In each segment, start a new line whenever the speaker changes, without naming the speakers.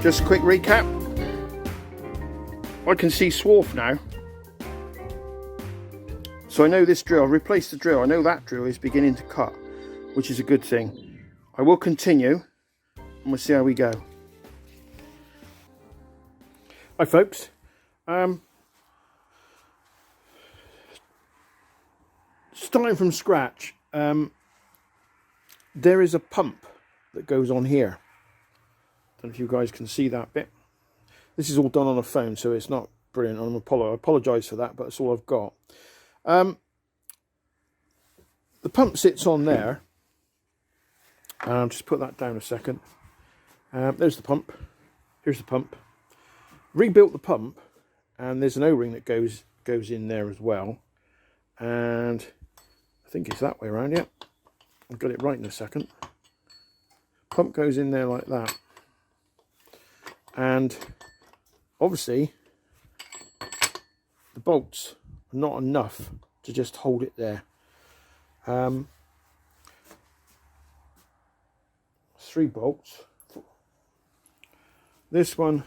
Just a quick recap. I can see swarf now. So I know this drill, I've replaced the drill. I know that drill is beginning to cut, which is a good thing. I will continue and we'll see how we go. Hi folks. Starting from scratch, there is a pump that goes on here. Don't know if you guys can see that bit. This is all done on a phone, so it's not brilliant. I apologise for that, but that's all I've got. The pump sits on there. Just put that down a second. There's the pump. Here's the pump. Rebuilt the pump, and there's an O-ring that goes in there as well. And I think it's that way around. Yeah, I've got it right in a second. Pump goes in there like that, and obviously the bolts are not enough to just hold it there. 3 bolts. This one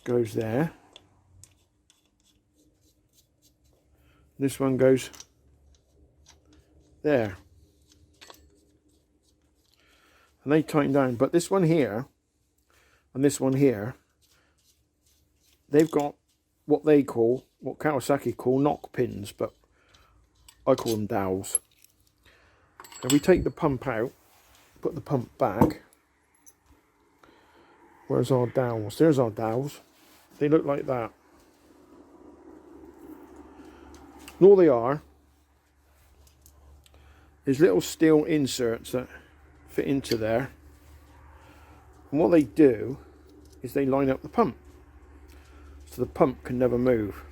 goes there. This one goes there. And they tighten down. But this one here and this one here, they've got what Kawasaki call knock pins, but I call them dowels. So we take the pump out, put the pump back. Where's our dowels? There's our dowels. They look like that. And all they are is little steel inserts that fit into there. And what they do is they line up the pump, so the pump can never move.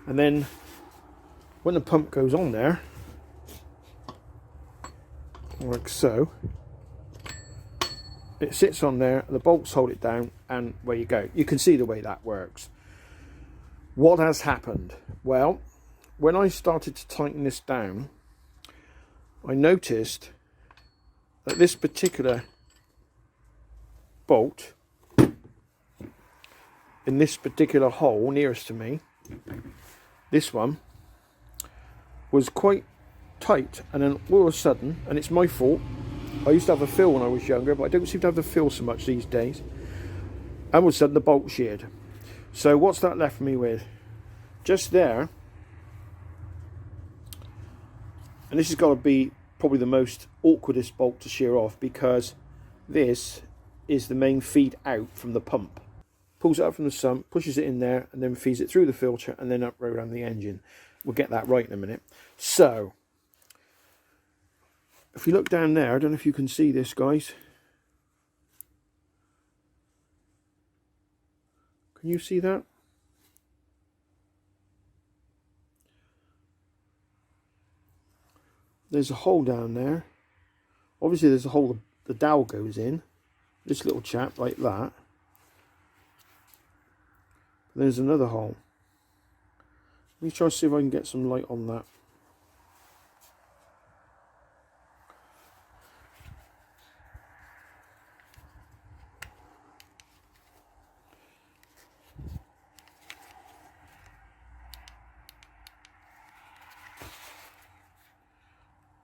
And then when the pump goes on there, like so, it sits on there, the bolts hold it down, and where you go. You can see the way that works. What has happened? Well, when I started to tighten this down, I noticed that this particular bolt in this particular hole nearest to me, this one, was quite tight, and then all of a sudden, and it's my fault, I used to have a fill when I was younger, but I don't seem to have the fill so much these days, and all of a sudden the bolt sheared. So what's that left me with? Just there, and this has got to be probably the most awkwardest bolt to shear off, because this is the main feed out from the pump. Pulls it out from the sump, pushes it in there, and then feeds it through the filter and then up around the engine. We'll get that right in a minute. So if you look down there, I don't know if you can see this, guys. Can you see that? There's a hole down there. Obviously there's a hole the dowel goes in. This little chap like that. There's another hole. Let me try to see if I can get some light on that.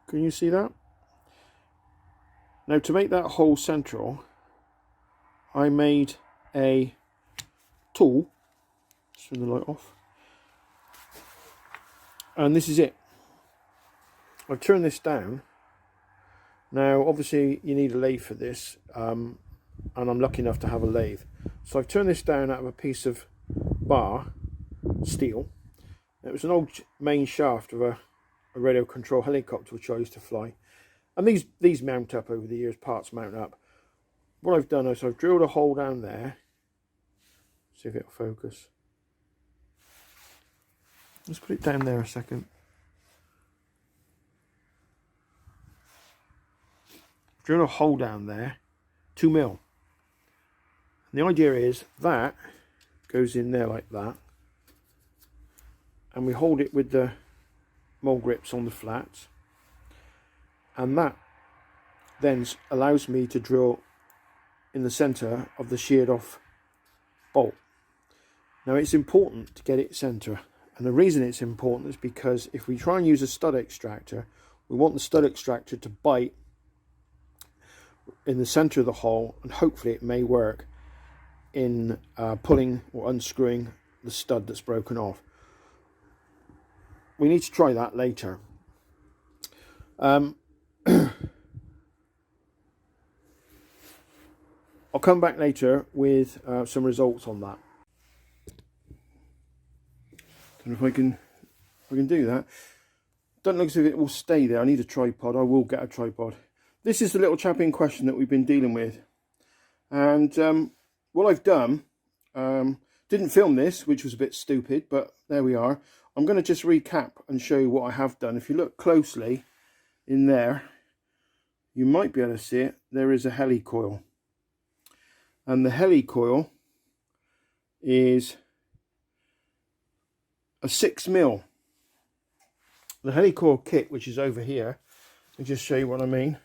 Can you see that? Now, to make that hole central, I made a tool. Let's turn the light off. And this is it. I've turned this down. Now, obviously, you need a lathe for this, and I'm lucky enough to have a lathe. So I've turned this down out of a piece of bar steel. It was an old main shaft of a radio control helicopter which I used to fly, and these mount up over the years. Parts mount up. What I've done is I've drilled a hole down there. See if it'll focus. Let's put it down there a second. Drill a hole down there, 2 mil. And the idea is that goes in there like that, and we hold it with the mole grips on the flats, and that then allows me to drill in the center of the sheared off bolt. Now it's important to get it center, and the reason it's important is because if we try and use a stud extractor, we want the stud extractor to bite in the center of the hole, and hopefully it may work in pulling or unscrewing the stud that's broken off. We need to try that later. I'll come back later with some results on that. Don't know if I can do that. Doesn't look as if it will stay there. I need a tripod. I will get a tripod. This is the little chap in question that we've been dealing with, and what I've done, didn't film this, which was a bit stupid, but there we are. I'm going to just recap and show you what I have done. If you look closely in there, you might be able to see it. There is a helicoil, and the helicoil is a 6mm. The helicoil kit, which is over here, let me just show you what I mean.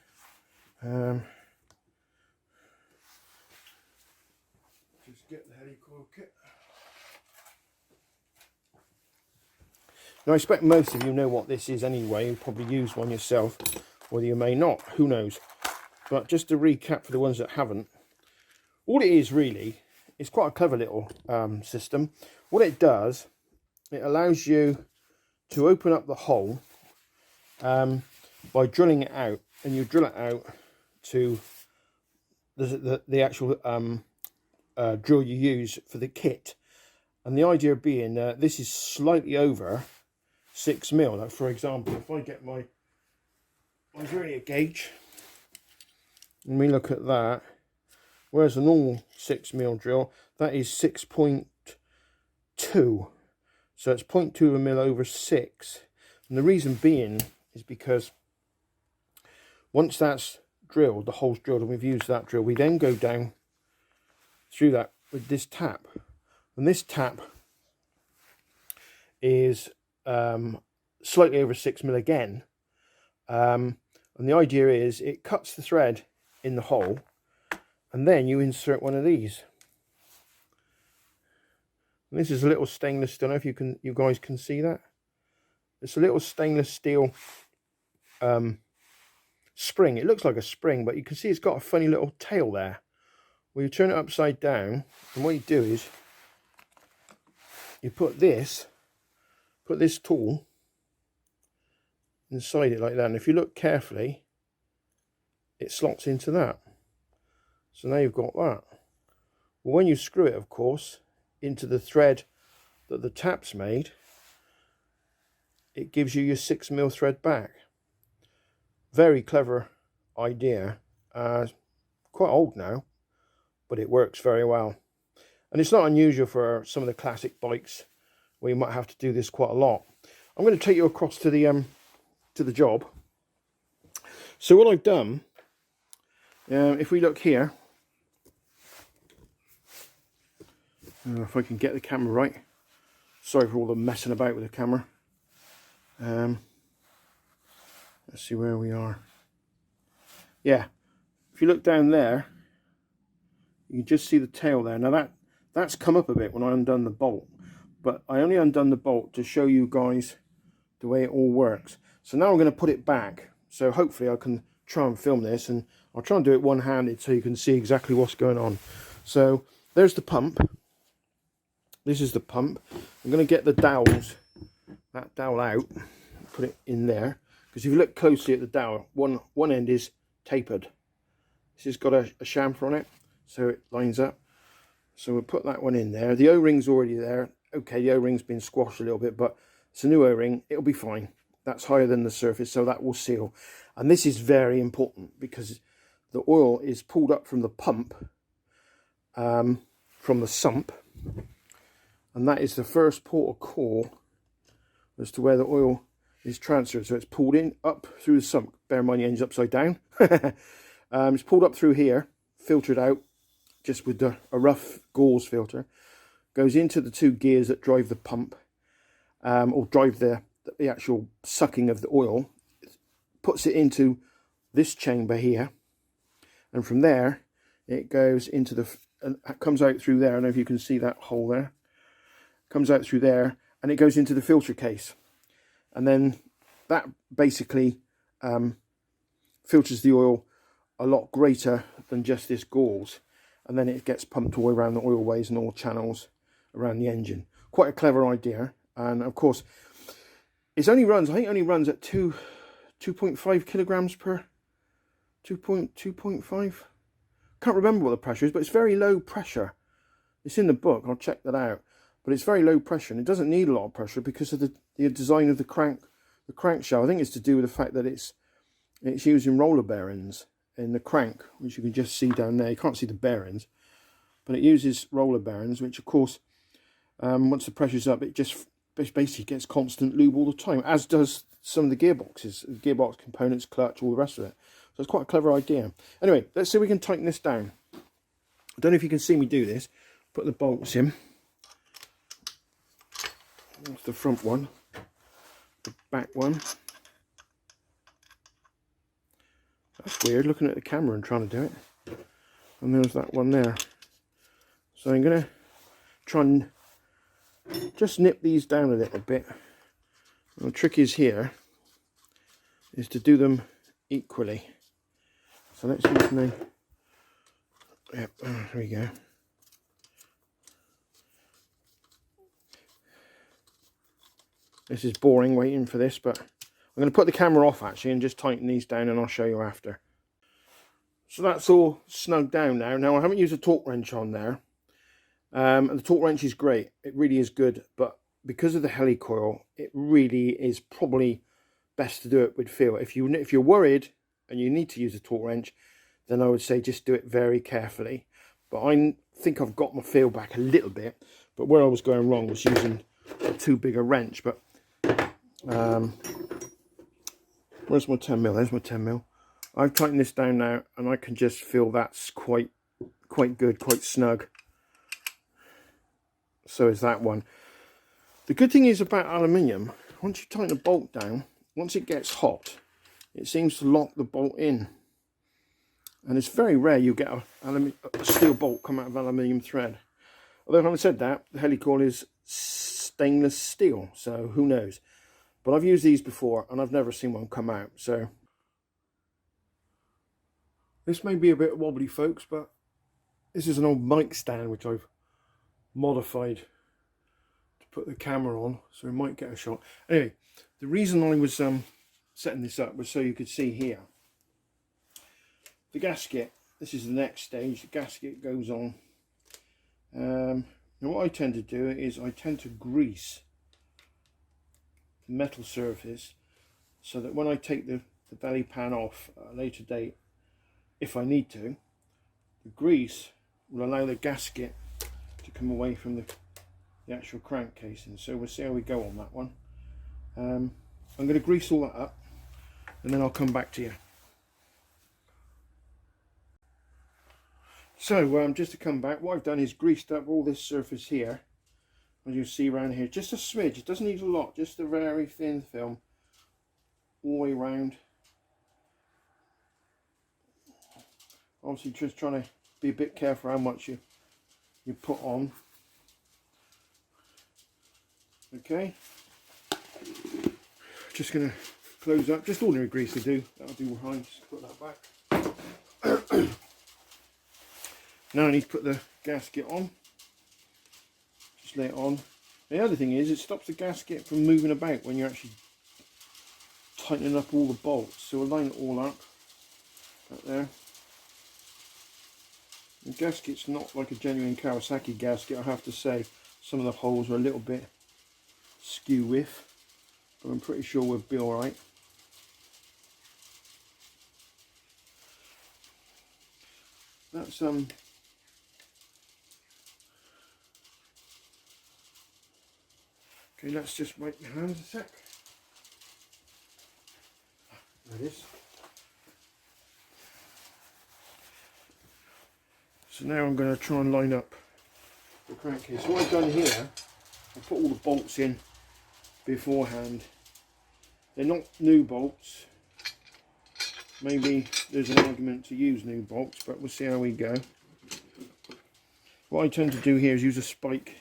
Just get the helicoil kit. Now I expect most of you know what this is anyway. You'll probably use one yourself, or you may not, who knows. But just to recap for the ones that haven't, all it is really, it's quite a clever little system. What it does, it allows you to open up the hole by drilling it out, and you drill it out to the actual drill you use for the kit. And the idea being this is slightly over 6mm. Like for example, if I get my vernier gauge and we look at that, whereas a normal 6mm drill, that is 6.2. So it's 0.2mm over 6. And the reason being is because once that's drilled, the hole's drilled, and we've used that drill, we then go down through that with this tap. And this tap is slightly over 6mm again. And the idea is it cuts the thread in the hole, and then you insert one of these. And this is a little stainless steel. I don't know if you guys can see that. It's a little stainless steel spring. It looks like a spring, but you can see it's got a funny little tail there. Well, you turn it upside down, and what you do is you put this tool inside it like that, and if you look carefully, it slots into that. So now you've got that. Well, when you screw it, of course, into the thread that the tap's made, it gives you your 6mm thread back. Very clever idea. Quite old now, but it works very well. And it's not unusual for some of the classic bikes where you might have to do this quite a lot. I'm going to take you across to the job. So what I've done, if we look here, if I can get the camera right. Sorry for all the messing about with the camera. Let's see where we are. Yeah, if you look down there, you can just see the tail there. Now that's come up a bit when I undone the bolt, but I only undone the bolt to show you guys the way it all works. So now I'm going to put it back. So hopefully I can try and film this, and I'll try and do it one-handed so you can see exactly what's going on. So there's the pump. This is the pump. I'm going to get the dowels, that dowel out, put it in there, because if you look closely at the dowel, one end is tapered. This has got a chamfer on it, so it lines up. So we'll put that one in there. The O-ring's already there. Okay, the O-ring's been squashed a little bit, but it's a new O-ring. It'll be fine. That's higher than the surface, so that will seal. And this is very important because the oil is pulled up from the pump, from the sump, and that is the first port of call as to where the oil is transferred. So it's pulled in up through the sump. Bear in mind the engine's upside down. It's pulled up through here, filtered out just with a rough gauze filter, goes into the two gears that drive the pump, or drive the actual sucking of the oil, puts it into this chamber here, and from there it goes into the, and it comes out through there. I don't know if you can see that hole there. Comes out through there, and it goes into the filter case. And then that basically filters the oil a lot greater than just this gauze. And then it gets pumped all around the oilways and all channels around the engine. Quite a clever idea. And of course, it only runs, I think it only runs at 2.5 kilograms per 2.5. Can't remember what the pressure is, but it's very low pressure. It's in the book, I'll check that out. But it's very low pressure, and it doesn't need a lot of pressure because of the design of the crankshaft. I think it's to do with the fact that it's using roller bearings in the crank, which you can just see down there. You can't see the bearings, but it uses roller bearings, which of course, once the pressure's up, it just basically gets constant lube all the time, as does some of the gearboxes, gearbox components, clutch, all the rest of it. So it's quite a clever idea. Anyway, let's see if we can tighten this down. I don't know if you can see me do this. Put the bolts in. That's the front one. The back one. That's weird, looking at the camera and trying to do it. And there's that one there. So I'm going to try and just nip these down a little bit. And the trick is here is to do them equally. So let's use my, yep, there we go. This is boring waiting for this, but I'm going to put the camera off actually and just tighten these down, and I'll show you after. So that's all snugged down now. Now I haven't used a torque wrench on there. And the torque wrench is great. It really is good, but because of the helicoil, it really is probably best to do it with feel. If you're worried and you need to use a torque wrench, then I would say just do it very carefully. But I think I've got my feel back a little bit. But where I was going wrong was using too big a wrench. But where's my 10mm? There's my 10mm. I've tightened this down now, and I can just feel that's quite good, quite snug. So is that one. The good thing is about aluminium, once you tighten a bolt down, once it gets hot, it seems to lock the bolt in. And it's very rare you get a steel bolt come out of aluminium thread. Although having said that, the helicoil is stainless steel, so who knows. But I've used these before and I've never seen one come out. So this may be a bit wobbly, folks, but this is an old mic stand which I've modified to put the camera on, so we might get a shot. Anyway, the reason I was setting this up was so you could see here the gasket. This is the next stage. The gasket goes on. Now what I tend to do is I tend to grease the metal surface so that when I take the belly pan off at a later date, if I need to, the grease will allow the gasket to come away from the actual crank casing. So we'll see how we go on that one. I'm going to grease all that up and then I'll come back to you. So just to come back, what I've done is greased up all this surface here, as you see around here, just a smidge. It doesn't need a lot, just a very thin film all the way around. Obviously just trying to be a bit careful how much you put on. Okay, just going to close up, just ordinary grease to do, that'll do fine. Just put that back. Now I need to put the gasket on, just lay it on. The other thing is it stops the gasket from moving about when you're actually tightening up all the bolts. So we'll line it all up there. The gasket's not like a genuine Kawasaki gasket, I have to say. Some of the holes are a little bit skew with, but I'm pretty sure we'll be alright. That's okay, let's just wipe my hands a sec. There it is. So now I'm going to try and line up the crankcase. So what I've done here, I put all the bolts in beforehand. They're not new bolts. maybe there's an argument to use new bolts, but we'll see how we go. What I tend to do here is use a spike.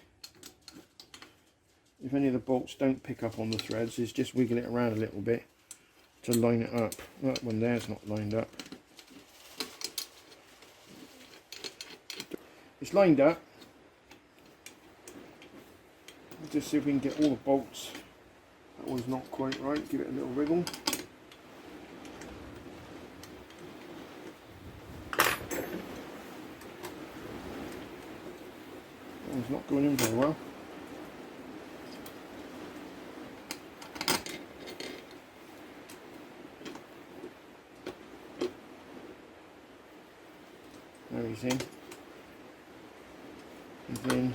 If any of the bolts don't pick up on the threads, is just wiggle it around a little bit to line it up. That one there's not lined up. It's lined up. Let's just see if we can get all the bolts. That one's not quite right. Give it a little wriggle. That one's not going in very well. There he's in. And then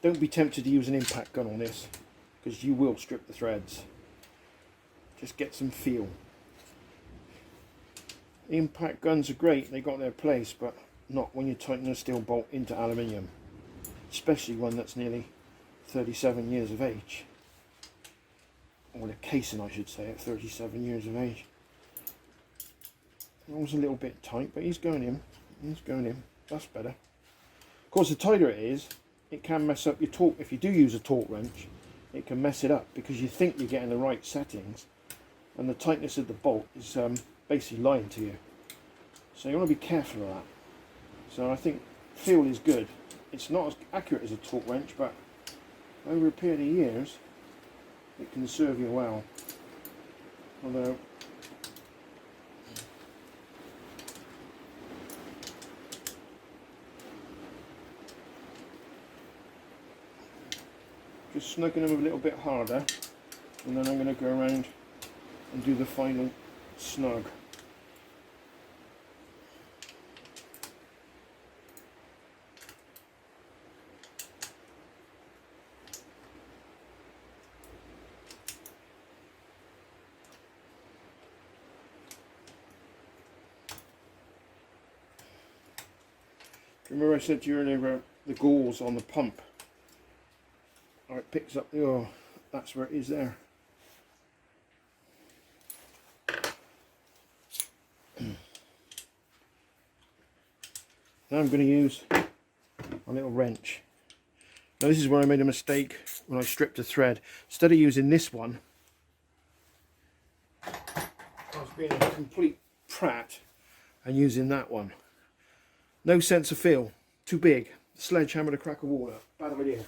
don't be tempted to use an impact gun on this, because you will strip the threads. Just get some feel. Impact guns are great, they got their place, but not when you tighten a steel bolt into aluminium, especially one that's nearly 37 years of age, or the casing I should say, at 37 years of age. That was a little bit tight, but he's going in. He's going in. That's better. Of course, the tighter it is, it can mess up your torque. If you do use a torque wrench, it can mess it up because you think you're getting the right settings, and the tightness of the bolt is basically lying to you. So you want to be careful of that. So I think feel is good. It's not as accurate as a torque wrench, but over a period of years, it can serve you well. Although just snugging them a little bit harder, and then I'm going to go around and do the final snug. Remember I said to you earlier about the gauze on the pump? Or it picks up the, oh, that's where it is there. Now I'm going to use a little wrench. Now this is where I made a mistake when I stripped a thread. Instead of using this one, I was being a complete prat and using that one. No sense of feel. Too big. Sledgehammer to crack a wall up. Bad idea.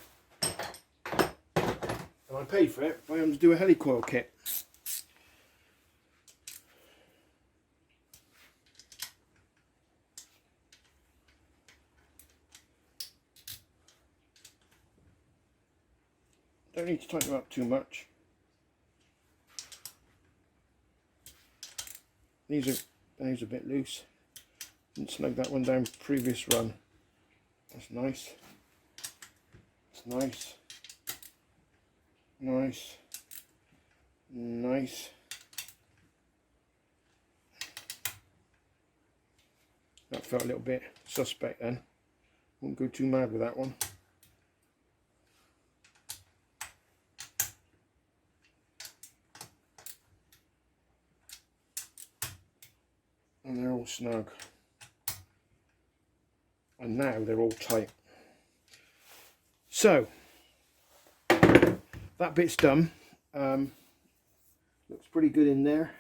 And I paid for it by having to do a helicoil kit. Don't need to tighten them up too much. These are a bit loose. Didn't snug that one down previous run. That's nice. It's nice. Nice. Nice. That felt a little bit suspect then. Wouldn't go too mad with that one. And they're all snug. And now they're all tight. So that bit's done. Looks pretty good in there.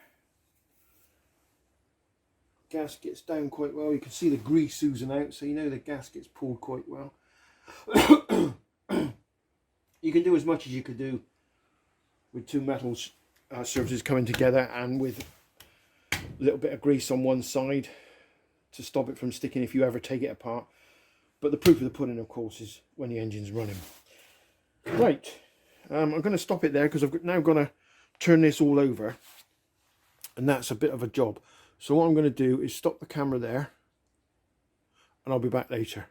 Gasket's down quite well. You can see the grease oozing out, so you know the gasket's pulled quite well. You can do as much as you could do with two metal surfaces coming together, and with a little bit of grease on one side to stop it from sticking if you ever take it apart. But the proof of the pudding, of course, is when the engine's running. Right, I'm going to stop it there because I've now got to turn this all over, and that's a bit of a job. So what I'm going to do is stop the camera there, and I'll be back later.